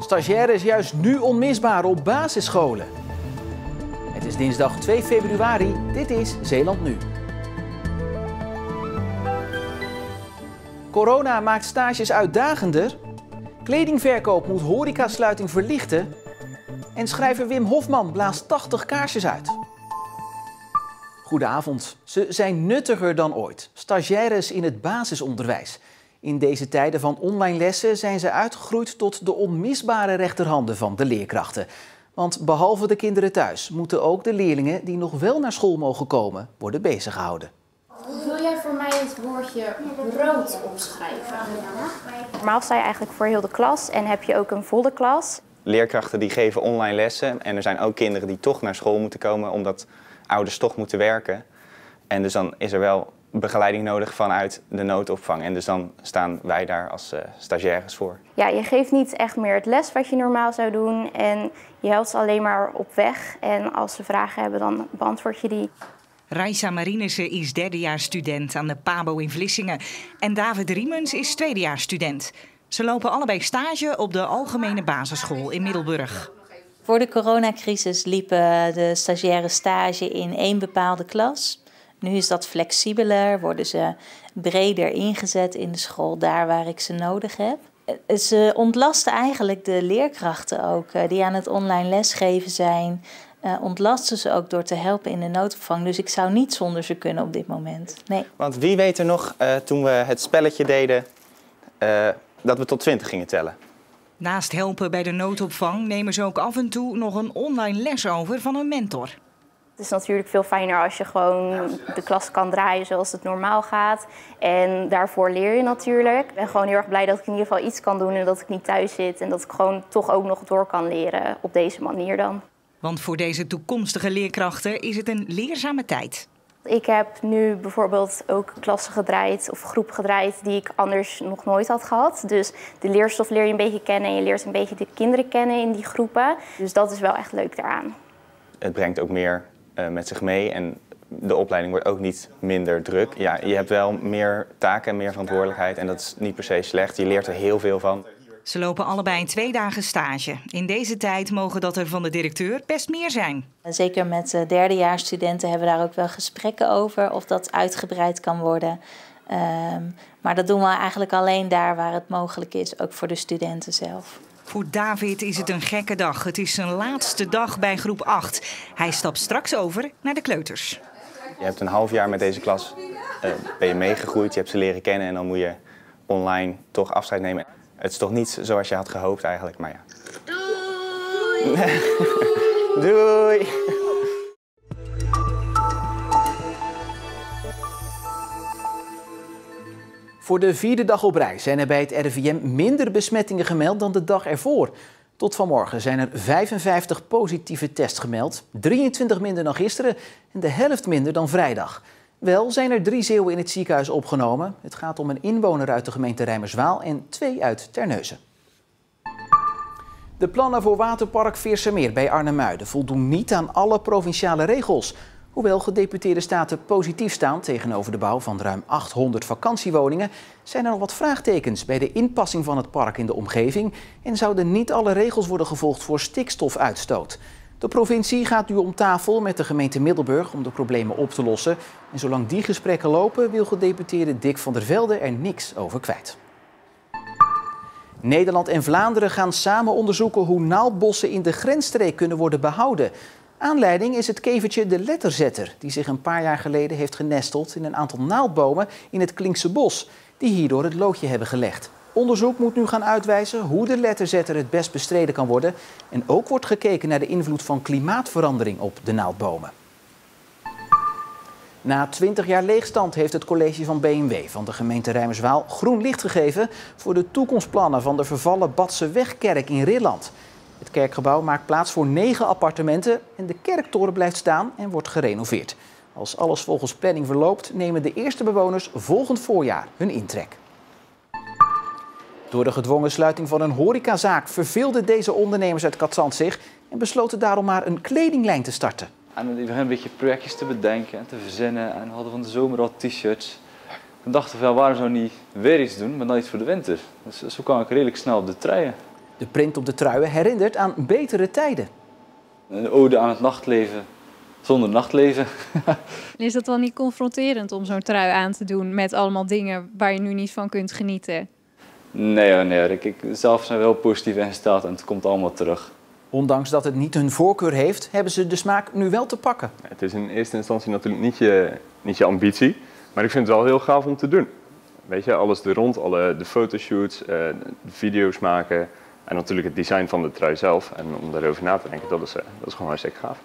Stagiaires juist nu onmisbaar op basisscholen. Het is dinsdag 2 februari. Dit is Zeeland Nu. Corona maakt stages uitdagender. Kledingverkoop moet horecasluiting verlichten. En schrijver Wim Hofman blaast 80 kaarsjes uit. Goedenavond. Ze zijn nuttiger dan ooit. Stagiaires in het basisonderwijs. In deze tijden van online lessen zijn ze uitgegroeid tot de onmisbare rechterhanden van de leerkrachten. Want behalve de kinderen thuis moeten ook de leerlingen die nog wel naar school mogen komen worden beziggehouden. Wil jij voor mij het woordje brood opschrijven? Normaal sta je eigenlijk voor heel de klas en heb je ook een volle klas. Leerkrachten die geven online lessen en er zijn ook kinderen die toch naar school moeten komen omdat ouders toch moeten werken. En dus dan is er wel begeleiding nodig vanuit de noodopvang. En dus dan staan wij daar als stagiaires voor. Ja, je geeft niet echt meer het les wat je normaal zou doen en je helpt ze alleen maar op weg. En als ze vragen hebben, dan beantwoord je die. Raisa Marinissen is derdejaarsstudent aan de PABO in Vlissingen. En David Riemens is tweedejaarsstudent. Ze lopen allebei stage op de Algemene Basisschool in Middelburg. Voor de coronacrisis liepen de stagiaire stage in één bepaalde klas. Nu is dat flexibeler, worden ze breder ingezet in de school, daar waar ik ze nodig heb. Ze ontlasten eigenlijk de leerkrachten ook, die aan het online lesgeven zijn. Ontlasten ze ook door te helpen in de noodopvang. Dus ik zou niet zonder ze kunnen op dit moment. Nee. Want wie weet er nog, toen we het spelletje deden, dat we tot 20 gingen tellen. Naast helpen bij de noodopvang nemen ze ook af en toe nog een online les over van een mentor. Het is natuurlijk veel fijner als je gewoon de klas kan draaien zoals het normaal gaat. En daarvoor leer je natuurlijk. Ik ben gewoon heel erg blij dat ik in ieder geval iets kan doen en dat ik niet thuis zit. En dat ik gewoon toch ook nog door kan leren op deze manier dan. Want voor deze toekomstige leerkrachten is het een leerzame tijd. Ik heb nu bijvoorbeeld ook klassen gedraaid of groepen gedraaid die ik anders nog nooit had gehad. Dus de leerstof leer je een beetje kennen en je leert een beetje de kinderen kennen in die groepen. Dus dat is wel echt leuk daaraan. Het brengt ook meer met zich mee en de opleiding wordt ook niet minder druk. Ja, je hebt wel meer taken en meer verantwoordelijkheid en dat is niet per se slecht. Je leert er heel veel van. Ze lopen allebei 2 dagen stage. In deze tijd mogen dat er van de directeur best meer zijn. Zeker met derdejaarsstudenten hebben we daar ook wel gesprekken over of dat uitgebreid kan worden. Maar dat doen we eigenlijk alleen daar waar het mogelijk is, ook voor de studenten zelf. Voor David is het een gekke dag. Het is zijn laatste dag bij groep 8. Hij stapt straks over naar de kleuters. Je hebt een half jaar met deze klas ben je meegegroeid, je hebt ze leren kennen en dan moet je online toch afscheid nemen. Het is toch niet zoals je had gehoopt eigenlijk, maar ja. Doei! Doei! Voor de 4e dag op rij zijn er bij het RIVM minder besmettingen gemeld dan de dag ervoor. Tot vanmorgen zijn er 55 positieve tests gemeld, 23 minder dan gisteren en de helft minder dan vrijdag. Wel zijn er 3 Zeeuwen in het ziekenhuis opgenomen. Het gaat om een inwoner uit de gemeente Rijmerswaal en 2 uit Terneuzen. De plannen voor waterpark Veersemeer bij Arnhem-Muiden voldoen niet aan alle provinciale regels. Hoewel gedeputeerde staten positief staan tegenover de bouw van ruim 800 vakantiewoningen, zijn er nog wat vraagtekens bij de inpassing van het park in de omgeving en zouden niet alle regels worden gevolgd voor stikstofuitstoot. De provincie gaat nu om tafel met de gemeente Middelburg om de problemen op te lossen. En zolang die gesprekken lopen, wil gedeputeerde Dick van der Velde er niks over kwijt. Nederland en Vlaanderen gaan samen onderzoeken hoe naaldbossen in de grensstreek kunnen worden behouden. Aanleiding is het kevertje de letterzetter, die zich een paar jaar geleden heeft genesteld in een aantal naaldbomen in het Klinkse bos, die hierdoor het loodje hebben gelegd. Onderzoek moet nu gaan uitwijzen hoe de letterzetter het best bestreden kan worden. En ook wordt gekeken naar de invloed van klimaatverandering op de naaldbomen. Na 20 jaar leegstand heeft het college van BMW van de gemeente Rijmerswaal groen licht gegeven voor de toekomstplannen van de vervallen Badsewegkerk in Rilland. Het kerkgebouw maakt plaats voor 9 appartementen en de kerktoren blijft staan en wordt gerenoveerd. Als alles volgens planning verloopt, nemen de eerste bewoners volgend voorjaar hun intrek. Door de gedwongen sluiting van een horecazaak verveelden deze ondernemers uit Cadzand zich en besloten daarom maar een kledinglijn te starten. En we begonnen een beetje projectjes te bedenken en te verzinnen en we hadden van de zomer al t-shirts. We dachten van ja, waarom zou niet weer iets doen, maar dan iets voor de winter. Dus zo kwam ik redelijk snel op de treien. De print op de truien herinnert aan betere tijden. Een ode aan het nachtleven, zonder nachtleven. Is dat dan niet confronterend om zo'n trui aan te doen met allemaal dingen waar je nu niet van kunt genieten? Nee, zelf zijn wel positief ingesteld en het komt allemaal terug. Ondanks dat het niet hun voorkeur heeft, hebben ze de smaak nu wel te pakken. Het is in eerste instantie natuurlijk niet je ambitie, maar ik vind het wel heel gaaf om te doen. Weet je, alles er rond, de fotoshoots, de video's maken en natuurlijk het design van de trui zelf. En om daarover na te denken, dat is gewoon hartstikke gaaf.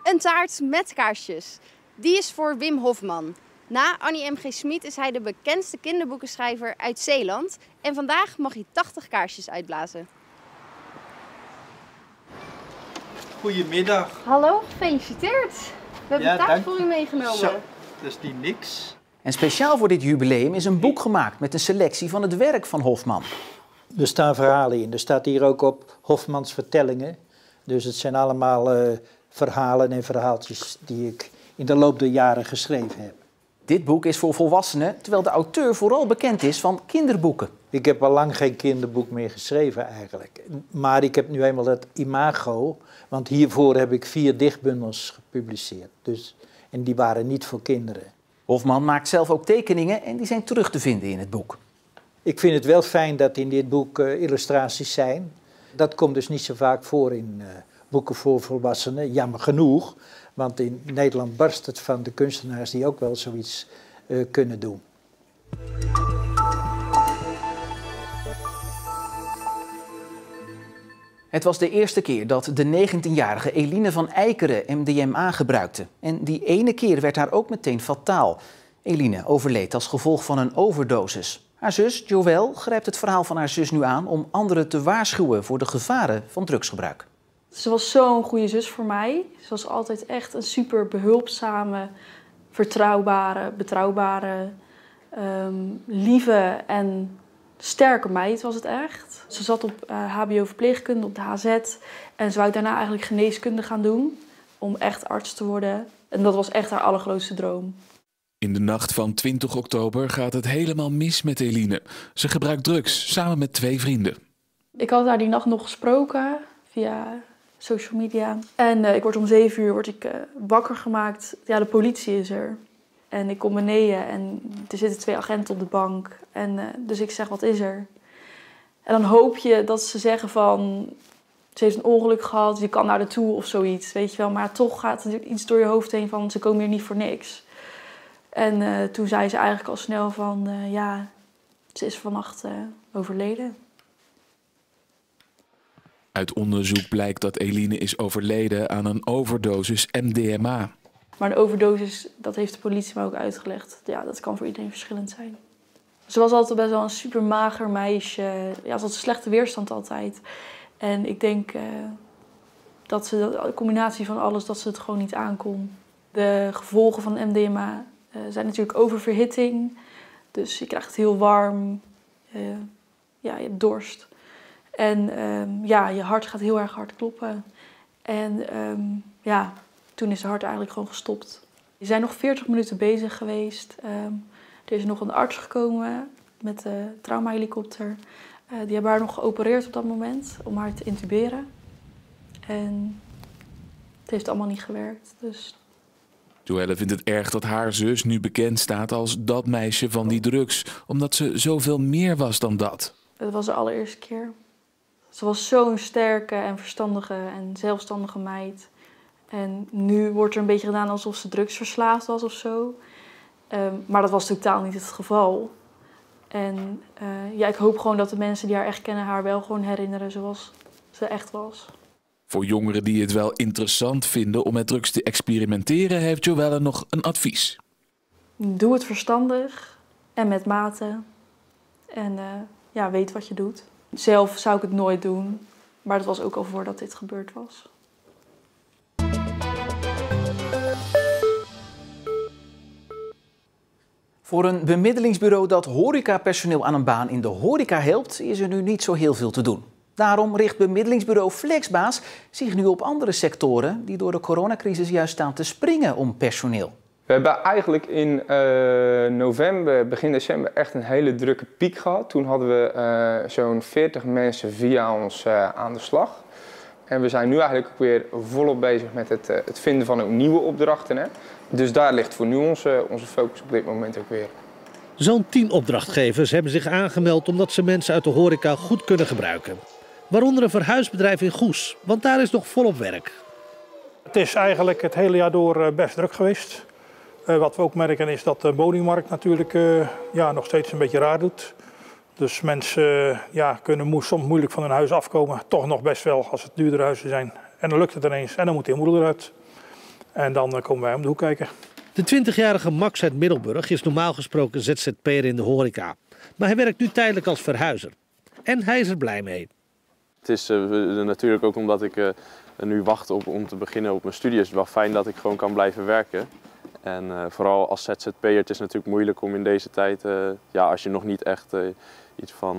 Een taart met kaarsjes. Die is voor Wim Hofman. Na Annie M.G. Schmid is hij de bekendste kinderboekenschrijver uit Zeeland. En vandaag mag hij 80 kaarsjes uitblazen. Goedemiddag. Hallo, gefeliciteerd. We hebben taart voor u meegenomen. Zo, dat is die niks. En speciaal voor dit jubileum is een boek gemaakt met een selectie van het werk van Hofman. Er staan verhalen in. Er staat hier ook op Hofmans vertellingen. Dus het zijn allemaal verhalen en verhaaltjes die ik in de loop der jaren geschreven heb. Dit boek is voor volwassenen, terwijl de auteur vooral bekend is van kinderboeken. Ik heb al lang geen kinderboek meer geschreven eigenlijk. Maar ik heb nu eenmaal het imago, want hiervoor heb ik 4 dichtbundels gepubliceerd. En die waren niet voor kinderen. Hofman maakt zelf ook tekeningen en die zijn terug te vinden in het boek. Ik vind het wel fijn dat in dit boek illustraties zijn. Dat komt dus niet zo vaak voor in boeken voor volwassenen, jammer genoeg. Want in Nederland barst het van de kunstenaars die ook wel zoiets kunnen doen. Het was de eerste keer dat de 19-jarige Eline van Eikeren MDMA gebruikte. En die ene keer werd haar ook meteen fataal. Eline overleed als gevolg van een overdosis. Haar zus, Joël, grijpt het verhaal van haar zus nu aan om anderen te waarschuwen voor de gevaren van drugsgebruik. Ze was zo'n goede zus voor mij. Ze was altijd echt een super behulpzame, vertrouwbare, betrouwbare, lieve en sterke meid was het echt. Ze zat op HBO verpleegkunde op de HZ en ze wou daarna eigenlijk geneeskunde gaan doen om echt arts te worden. En dat was echt haar allergrootste droom. In de nacht van 20 oktober gaat het helemaal mis met Eline. Ze gebruikt drugs samen met 2 vrienden. Ik had haar die nacht nog gesproken via social media. En ik word om 7 uur wakker gemaakt. Ja, de politie is er. En ik kom beneden en er zitten 2 agenten op de bank. En dus ik zeg, wat is er? En dan hoop je dat ze zeggen van, ze heeft een ongeluk gehad, je kan naar de toe of zoiets, weet je wel. Maar toch gaat er iets door je hoofd heen van, ze komen hier niet voor niks. En toen zei ze eigenlijk al snel van, ja, ze is vannacht overleden. Uit onderzoek blijkt dat Eline is overleden aan een overdosis MDMA. Maar een overdosis, dat heeft de politie me ook uitgelegd. Ja, dat kan voor iedereen verschillend zijn. Ze was altijd best wel een super mager meisje. Ja, ze had een slechte weerstand altijd. En ik denk dat ze de combinatie van alles, dat ze het gewoon niet aankon. De gevolgen van MDMA zijn natuurlijk oververhitting. Dus je krijgt het heel warm. Ja, je hebt dorst. En ja, je hart gaat heel erg hard kloppen. En ja, toen is het hart eigenlijk gewoon gestopt. We zijn nog 40 minuten bezig geweest. Er is nog een arts gekomen met de traumahelikopter. Die hebben haar nog geopereerd op dat moment om haar te intuberen. En het heeft allemaal niet gewerkt. Dus. Joelle vindt het erg dat haar zus nu bekend staat als dat meisje van die drugs. Omdat ze zoveel meer was dan dat. Het was de allereerste keer. Ze was zo'n sterke en verstandige en zelfstandige meid. En nu wordt er een beetje gedaan alsof ze drugsverslaafd was of zo. Maar dat was totaal niet het geval. En ja, ik hoop gewoon dat de mensen die haar echt kennen haar wel gewoon herinneren zoals ze echt was. Voor jongeren die het wel interessant vinden om met drugs te experimenteren, heeft Joelle nog een advies. Doe het verstandig en met mate. En ja, weet wat je doet. Zelf zou ik het nooit doen, maar dat was ook al voordat dit gebeurd was. Voor een bemiddelingsbureau dat horecapersoneel aan een baan in de horeca helpt, is er nu niet zo heel veel te doen. Daarom richt bemiddelingsbureau Flexbaas zich nu op andere sectoren die door de coronacrisis juist staan te springen om personeel. We hebben eigenlijk in november, begin december echt een hele drukke piek gehad. Toen hadden we zo'n 40 mensen via ons aan de slag. En we zijn nu eigenlijk ook weer volop bezig met het vinden van ook nieuwe opdrachten. Hè. Dus daar ligt voor nu onze focus op dit moment ook weer. Zo'n 10 opdrachtgevers hebben zich aangemeld omdat ze mensen uit de horeca goed kunnen gebruiken. Waaronder een verhuisbedrijf in Goes, want daar is nog volop werk. Het is eigenlijk het hele jaar door best druk geweest. Wat we ook merken is dat de woningmarkt natuurlijk nog steeds een beetje raar doet. Dus mensen kunnen soms moeilijk van hun huis afkomen. Toch nog best wel als het duurdere huizen zijn. En dan lukt het ineens en dan moet de inboedel eruit. En dan komen wij om de hoek kijken. De 20-jarige Max uit Middelburg is normaal gesproken ZZP'er in de horeca. Maar hij werkt nu tijdelijk als verhuizer. En hij is er blij mee. Het is natuurlijk ook omdat ik nu wacht om te beginnen op mijn studie. Is het wel fijn dat ik gewoon kan blijven werken. En vooral als ZZP'er, het is natuurlijk moeilijk om in deze tijd, als je nog niet echt iets van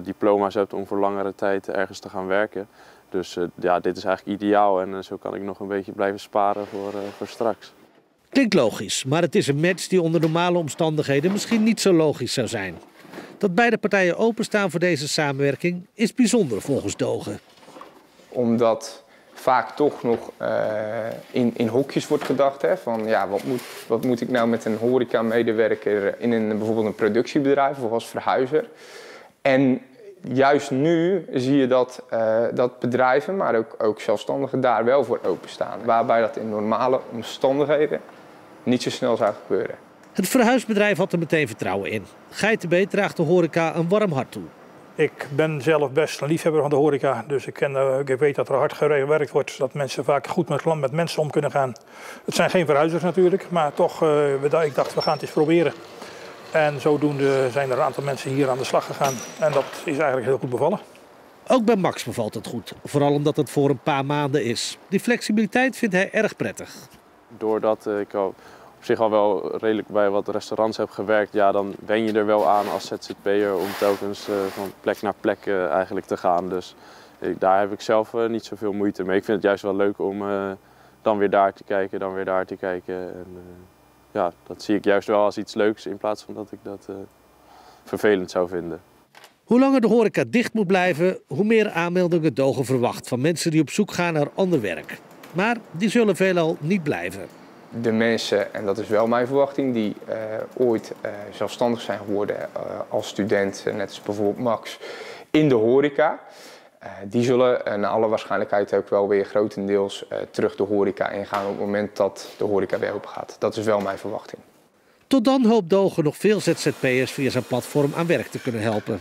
diploma's hebt om voor langere tijd ergens te gaan werken. Dus dit is eigenlijk ideaal en zo kan ik nog een beetje blijven sparen voor straks. Klinkt logisch, maar het is een match die onder normale omstandigheden misschien niet zo logisch zou zijn. Dat beide partijen openstaan voor deze samenwerking is bijzonder volgens Dogen. Omdat vaak toch nog in hokjes wordt gedacht. Hè, van wat moet ik nou met een horeca-medewerker in bijvoorbeeld een productiebedrijf of als verhuizer. En juist nu zie je dat bedrijven, maar ook zelfstandigen daar wel voor openstaan. Waarbij dat in normale omstandigheden niet zo snel zou gebeuren. Het verhuisbedrijf had er meteen vertrouwen in. Geitenbeet draagt de horeca een warm hart toe. Ik ben zelf best een liefhebber van de horeca, dus ik weet dat er hard gewerkt wordt, dat mensen vaak goed met mensen om kunnen gaan. Het zijn geen verhuizers natuurlijk, maar toch, ik dacht we gaan het eens proberen. En zodoende zijn er een aantal mensen hier aan de slag gegaan en dat is eigenlijk heel goed bevallen. Ook bij Max bevalt het goed, vooral omdat het voor een paar maanden is. Die flexibiliteit vindt hij erg prettig. Doordat ik op zich al wel redelijk bij wat restaurants heb gewerkt, dan wen je er wel aan als ZZP'er om telkens van plek naar plek eigenlijk te gaan. Dus daar heb ik zelf niet zoveel moeite mee. Ik vind het juist wel leuk om dan weer daar te kijken, dan weer daar te kijken. En, dat zie ik juist wel als iets leuks in plaats van dat ik dat vervelend zou vinden. Hoe langer de horeca dicht moet blijven, hoe meer aanmeldingen Dogen verwacht van mensen die op zoek gaan naar ander werk. Maar die zullen veelal niet blijven. De mensen, en dat is wel mijn verwachting, die ooit zelfstandig zijn geworden als student, net als bijvoorbeeld Max, in de horeca, die zullen naar alle waarschijnlijkheid ook wel weer grotendeels terug de horeca ingaan op het moment dat de horeca weer open gaat. Dat is wel mijn verwachting. Tot dan hoopt Dogen nog veel ZZP'ers via zijn platform aan werk te kunnen helpen.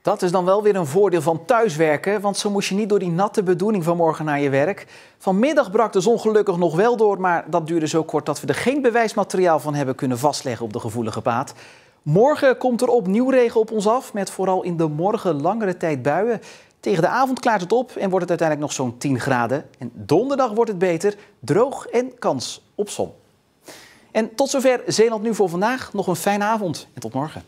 Dat is dan wel weer een voordeel van thuiswerken, want zo moest je niet door die natte bedoeling vanmorgen naar je werk. Vanmiddag brak de zon gelukkig nog wel door, maar dat duurde zo kort dat we er geen bewijsmateriaal van hebben kunnen vastleggen op de gevoelige paad. Morgen komt er opnieuw regen op ons af, met vooral in de morgen langere tijd buien. Tegen de avond klaart het op en wordt het uiteindelijk nog zo'n 10 graden. En donderdag wordt het beter, droog en kans op zon. En tot zover Zeeland Nu voor vandaag. Nog een fijne avond en tot morgen.